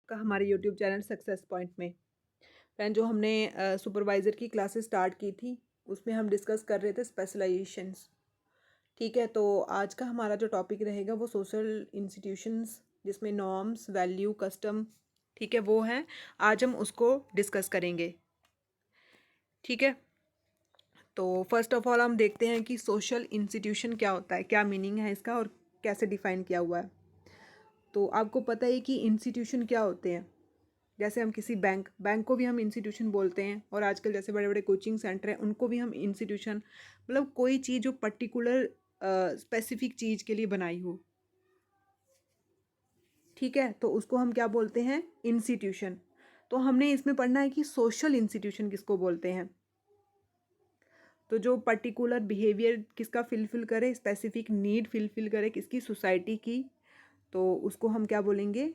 का हमारे YouTube channel success point में। फ्रेंड, जो हमने सुपरवाइज़र की क्लासेस स्टार्ट की थी उसमें हम डिस्कस कर रहे थे स्पेशलाइजेशंस। ठीक है, तो आज का हमारा जो टॉपिक रहेगा वो सोशल इंस्टीट्यूशंस, जिसमें नॉर्म्स, वैल्यू, कस्टम, ठीक है, वो हैं। आज हम उसको डिस्कस करेंगे। ठीक है, तो फर्स्ट ऑफ ऑल हम देखते हैं कि सोशल इंस्टीट्यूशन क्या होता है, क्या मीनिंग है इसका और कैसे डिफाइन किया हुआ है। तो आपको पता है कि इंस्टीट्यूशन क्या होते हैं। जैसे हम किसी बैंक को भी हम इंस्टीट्यूशन बोलते हैं, और आजकल जैसे बड़े बड़े कोचिंग सेंटर हैं उनको भी हम इंस्टीट्यूशन, मतलब कोई चीज़ जो पर्टिकुलर स्पेसिफिक चीज़ के लिए बनाई हो, ठीक है, तो उसको हम क्या बोलते हैं, इंस्टीट्यूशन। तो हमने इसमें पढ़ना है कि सोशल इंस्टीट्यूशन किसको बोलते हैं। तो जो पर्टिकुलर बिहेवियर किसका फिलफिल करे, स्पेसिफिक नीड फिलफिल करे किसकी, सोसाइटी की, तो उसको हम क्या बोलेंगे,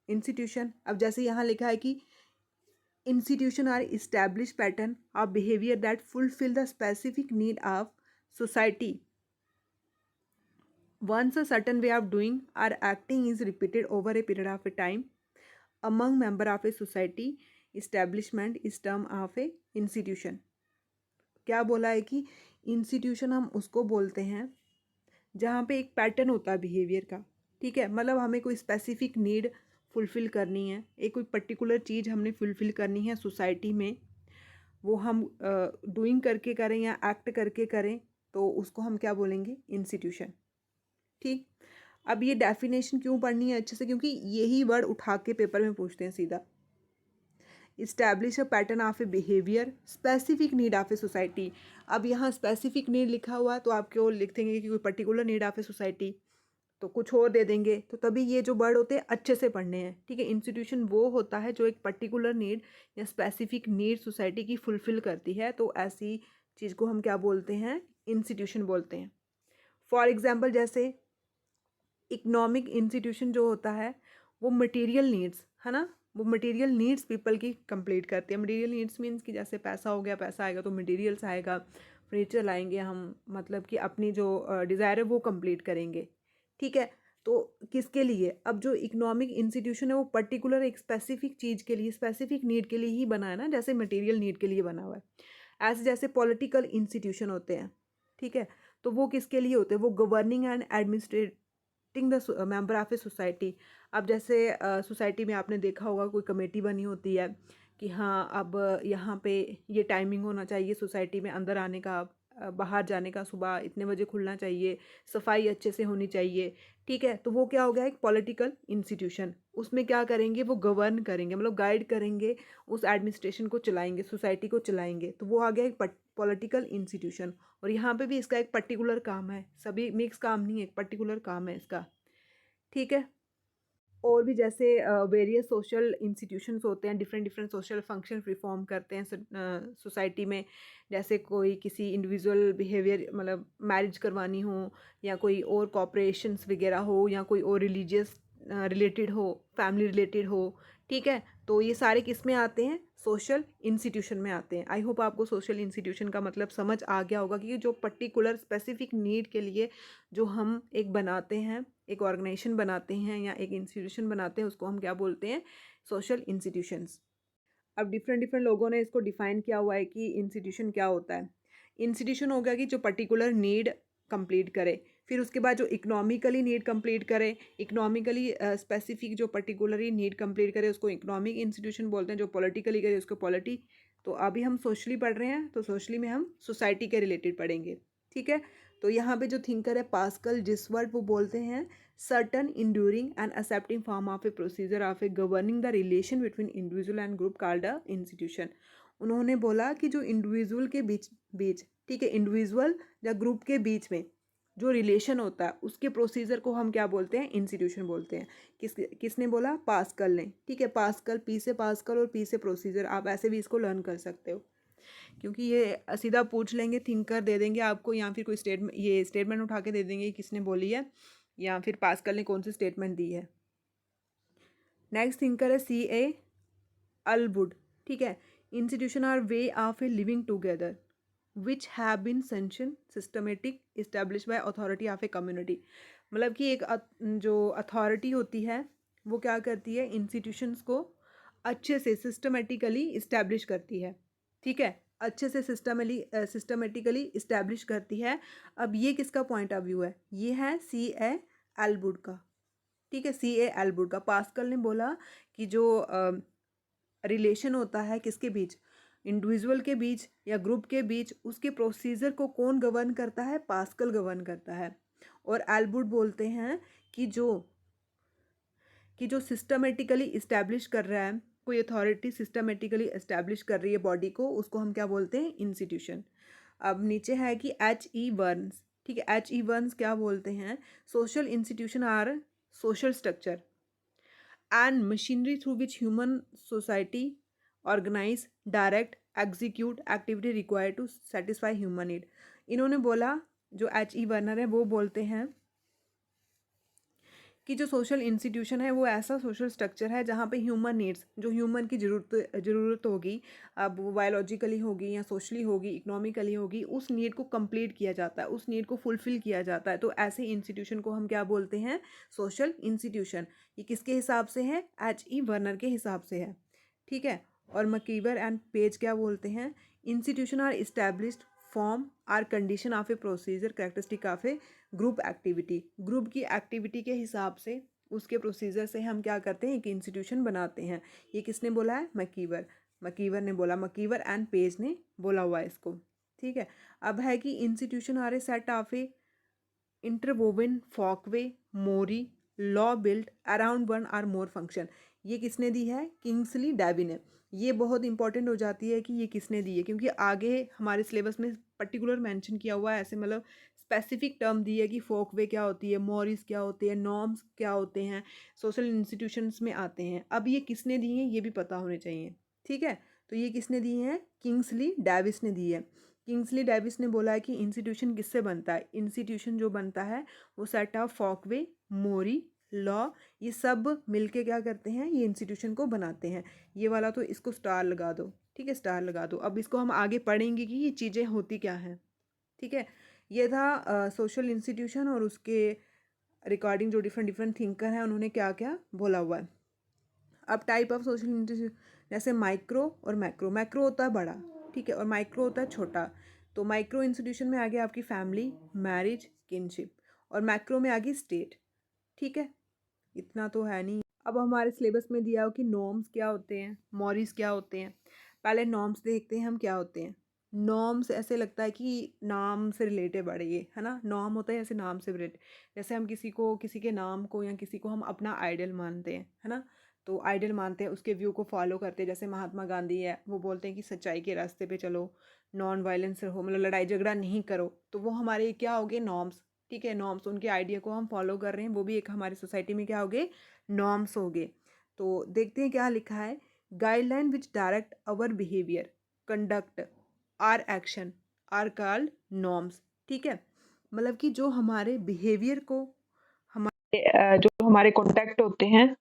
इंस्टीट्यूशन। अब जैसे यहाँ लिखा है कि institution are established pattern of behavior that fulfill the specific need of society. Once a certain way of doing or acting is repeated over a period of a time among member of a society, establishment is term of a institution. क्या बोला है कि institution हम उसको बोलते हैं जहाँ पे एक पैटर्न होता है बिहेवियर का। ठीक है, मतलब हमें कोई स्पेसिफिक नीड फुलफिल करनी है, एक कोई पर्टिकुलर चीज़ हमने फुलफिल करनी है सोसाइटी में, वो हम डूइंग करके करें या एक्ट करके करें, तो उसको हम क्या बोलेंगे, इंस्टीट्यूशन। ठीक, अब ये डेफिनेशन क्यों पढ़नी है अच्छे से, क्योंकि यही वर्ड उठा के पेपर में पूछते हैं सीधा। Establish a pattern of A behaviour specific need of a society. अब यहाँ स्पेसिफिक नीड लिखा हुआ है तो आप क्यों लिख देंगे कि कोई particular need of a society, तो कुछ और दे देंगे, तो तभी ये जो वर्ड होते हैं अच्छे से पढ़ने हैं। ठीक है, इंस्टीट्यूशन वो होता है जो एक पर्टिकुलर नीड या स्पेसिफिक नीड सोसाइटी की फुलफिल करती है, तो ऐसी चीज़ को हम क्या बोलते हैं, इंस्टीट्यूशन बोलते हैं। फॉर एग्जाम्पल, जैसे इकोनॉमिक इंस्टीट्यूशन जो होता है वो मटेरियल नीड्स, है ना, वो मटेरियल नीड्स पीपल की कंप्लीट करती है। मटेरियल नीड्स मीन्स कि जैसे पैसा हो गया, पैसा आएगा तो मटेरियल्स आएगा, फर्नीचर लाएंगे हम, मतलब कि अपनी जो डिज़ायर है वो कंप्लीट करेंगे। ठीक है, तो किसके लिए, अब जो इकोनॉमिक इंस्टीट्यूशन है वो पर्टिकुलर एक स्पेसिफिक चीज़ के लिए, स्पेसिफिक नीड के लिए ही बना है ना, जैसे मटेरियल नीड के लिए बना हुआ है। ऐसे जैसे पॉलिटिकल इंस्टीट्यूशन होते हैं, ठीक है, तो वो किसके लिए होते हैं, वो governing and administrating the member of a society. अब जैसे सोसाइटी में आपने देखा होगा कोई कमेटी बनी होती है कि हाँ अब यहाँ पे ये टाइमिंग होना चाहिए सोसाइटी में अंदर आने का, बाहर जाने का, सुबह इतने बजे खुलना चाहिए, सफाई अच्छे से होनी चाहिए। ठीक है, तो वो क्या हो गया, एक पॉलिटिकल इंस्टीट्यूशन। उसमें क्या करेंगे, वो गवर्न करेंगे, मतलब गाइड करेंगे, उस एडमिनिस्ट्रेशन को चलाएंगे, सोसाइटी को चलाएंगे, तो वो आ गया एक पॉलिटिकल इंस्टीट्यूशन। और यहाँ पे भी इसका एक पर्टिकुलर काम है, सभी मिक्स काम नहीं है, एक पर्टिकुलर काम है इसका। ठीक है, और भी जैसे वेरियस सोशल इंस्टीट्यूशंस होते हैं, different different social function perform करते हैं सोसाइटी में। जैसे कोई किसी इंडिविजुअल बिहेवियर, मतलब मैरिज करवानी हो, या कोई और कॉपरेशंस वगैरह हो, या कोई और रिलीजियस रिलेटेड हो, फैमिली रिलेटेड हो। ठीक है, तो ये सारे किस में आते हैं, सोशल इंस्टीट्यूशन में आते हैं। आई होप आपको सोशल इंस्टीट्यूशन का मतलब समझ आ गया होगा कि जो पर्टिकुलर स्पेसिफिक नीड के लिए जो हम एक बनाते हैं, एक ऑर्गेनाइजेशन बनाते हैं या एक इंस्टीट्यूशन बनाते हैं, उसको हम क्या बोलते हैं, सोशल इंस्टीट्यूशंस। अब डिफरेंट डिफरेंट लोगों ने इसको डिफाइन किया हुआ है कि इंस्टीट्यूशन क्या होता है। इंस्टीट्यूशन हो गया कि जो पर्टिकुलर नीड कंप्लीट करे, फिर उसके बाद जो इकोनॉमिकली नीड कंप्लीट करे, इकोनॉमिकली स्पेसिफिक जो पर्टिकुलरली नीड कंप्लीट करे उसको इकोनॉमिक इंस्टीट्यूशन बोलते हैं, जो पॉलिटिकली करे उसको पॉलिटी। तो अभी हम सोशली पढ़ रहे हैं, तो सोशली में हम सोसाइटी के रिलेटेड पढ़ेंगे। ठीक है, तो यहाँ पे जो थिंकर है पास्कल जिसवर्ट, वो बोलते हैं certain enduring and accepting form of a procedure of a governing the relation between individual and group called a institution। उन्होंने बोला कि जो इंडिविजुअल के बीच बीच ठीक है, इंडिविजुअल या ग्रुप के बीच में जो रिलेशन होता है उसके प्रोसीजर को हम क्या बोलते हैं, इंस्टीट्यूशन बोलते हैं। किसने बोला, पास्कल ने। ठीक है, पास्कल, पी से पास्कल और पी से प्रोसीजर, आप ऐसे भी इसको लर्न कर सकते हो, क्योंकि ये सीधा पूछ लेंगे, थिंकर दे देंगे आपको, या फिर कोई स्टेटमेंट, ये स्टेटमेंट उठा के दे देंगे किसने बोली है, या फिर पास्कल ने कौन सी स्टेटमेंट दी है। नेक्स्ट थिंकर है सी ए अलवुड। ठीक है, institution are way of a living together which have been sanction systematic establish by authority of a community. मतलब कि एक जो अथॉरिटी होती है वो क्या करती है, इंस्टीट्यूशंस को अच्छे से सिस्टमेटिकली इस्टेब्लिश करती है। ठीक है, अच्छे से सिस्टमेटिकली इस्टेब्लिश करती है। अब ये किसका पॉइंट ऑफ व्यू है, ये है सी ए एल्वुड का। ठीक है, सी ए एल्वुड का। पास्कल ने बोला कि जो रिलेशन होता है किसके बीच, इंडिविजुअल के बीच या ग्रुप के बीच, उसके प्रोसीजर को कौन गवर्न करता है, पास्कल गवर्न करता है। और एल्वुड बोलते हैं कि जो सिस्टमेटिकली इस्टेब्लिश कर रहा है, कोई अथॉरिटी सिस्टमेटिकली इस्टेब्लिश कर रही है बॉडी को, उसको हम क्या बोलते हैं, इंस्टीट्यूशन। अब नीचे है कि एच ई वर्न्स। ठीक है, एच ई वर्न्स क्या बोलते हैं, social institution are social structure and machinery through which human society organize, direct, execute activity required to satisfy human need। इन्होंने बोला, जो एच ई वर्नर है वो बोलते हैं कि जो सोशल इंस्टीट्यूशन है वो ऐसा सोशल स्ट्रक्चर है जहाँ पे ह्यूमन नीड्स, जो ह्यूमन की ज़रूरत होगी, अब वो बायोलॉजिकली होगी या सोशली होगी, इकोनॉमिकली होगी, उस नीड को कंप्लीट किया जाता है, उस नीड को फुलफिल किया जाता है। तो ऐसे इंस्टीट्यूशन को हम क्या बोलते हैं, सोशल इंस्टीट्यूशन। ये किसके हिसाब से है, एच ई वर्नर के हिसाब से है। ठीक है, और मकीवर एंड पेज क्या बोलते हैं, institution are established form or condition of a procedure characteristic of a group activity. Group की एक्टिविटी के हिसाब से, उसके प्रोसीजर से हम क्या करते हैं, एक इंस्टीट्यूशन बनाते हैं। ये किसने बोला है, मकीवर। मकीवर ने बोला, मकीवर एंड पेज ने बोला हुआ है इसको। ठीक है, अब है कि institution are a set of a interwoven folkway mores law built around one or more function. ये किसने दी है, किंग्सली डेवी ने। ये बहुत इंपॉर्टेंट हो जाती है कि ये किसने दी है, क्योंकि आगे हमारे सिलेबस में पर्टिकुलर मेंशन किया हुआ है, ऐसे मतलब स्पेसिफिक टर्म दी है कि फोकवे क्या होती है, मॉरिस क्या होते हैं, नॉर्म्स क्या होते हैं, सोशल इंस्टीट्यूशंस में आते हैं। अब ये किसने दी हैं ये भी पता होने चाहिए। ठीक है, तो ये किसने दी हैं, किंग्सली डेविस ने दी है। किंग्सली डेविस ने बोला है कि इंस्टीट्यूशन किससे बनता है, इंस्टीट्यूशन जो बनता है वो सेट ऑफ फॉकवे, मोरी, लॉ, ये सब मिलके क्या करते हैं, ये इंस्टीट्यूशन को बनाते हैं। ये वाला तो इसको स्टार लगा दो। ठीक है, स्टार लगा दो। अब इसको हम आगे पढ़ेंगे कि ये चीज़ें होती क्या हैं। ठीक है, ये था सोशल इंस्टीट्यूशन, और उसके रिकॉर्डिंग जो डिफरेंट डिफरेंट थिंकर हैं उन्होंने क्या क्या बोला हुआ है। अब टाइप ऑफ सोशल इंस्टीट्यूशन, जैसे माइक्रो और मैक्रो। मैक्रो होता है बड़ा, ठीक है, और माइक्रो होता है छोटा। तो माइक्रो इंस्टीट्यूशन में आ गया आपकी फैमिली, मैरिज, किनशिप, और मैक्रो में आ गई स्टेट। ठीक है, इतना तो है नहीं। अब हमारे सिलेबस में दिया हो कि नॉर्म्स क्या होते हैं, मॉरिस क्या होते हैं। पहले नॉर्म्स देखते हैं हम क्या होते हैं। नॉर्म्स ऐसे लगता है कि नाम से रिलेटेड बड़े, ये है ना, नॉर्म होता है ऐसे नाम से रिलेटेड। जैसे हम किसी को, किसी के नाम को या किसी को हम अपना आइडल मानते हैं, है ना, तो आइडल मानते हैं, उसके व्यू को फॉलो करते हैं। जैसे महात्मा गांधी है, वो बोलते हैं कि सच्चाई के रास्ते पे चलो, नॉन वायलेंस रहो, मतलब लड़ाई झगड़ा नहीं करो। तो वो हमारे क्या हो गए, नॉर्म्स। ठीक है, नॉर्म्स, उनके आइडिया को हम फॉलो कर रहे हैं, वो भी एक हमारी सोसाइटी में क्या हो गए, नॉर्म्स हो गए। तो देखते हैं क्या लिखा है, guideline which direct our behaviour, conduct, or action are called norms. ठीक है, मतलब कि जो हमारे बिहेवियर को, हमारे जो हमारे कॉन्टेक्ट होते हैं,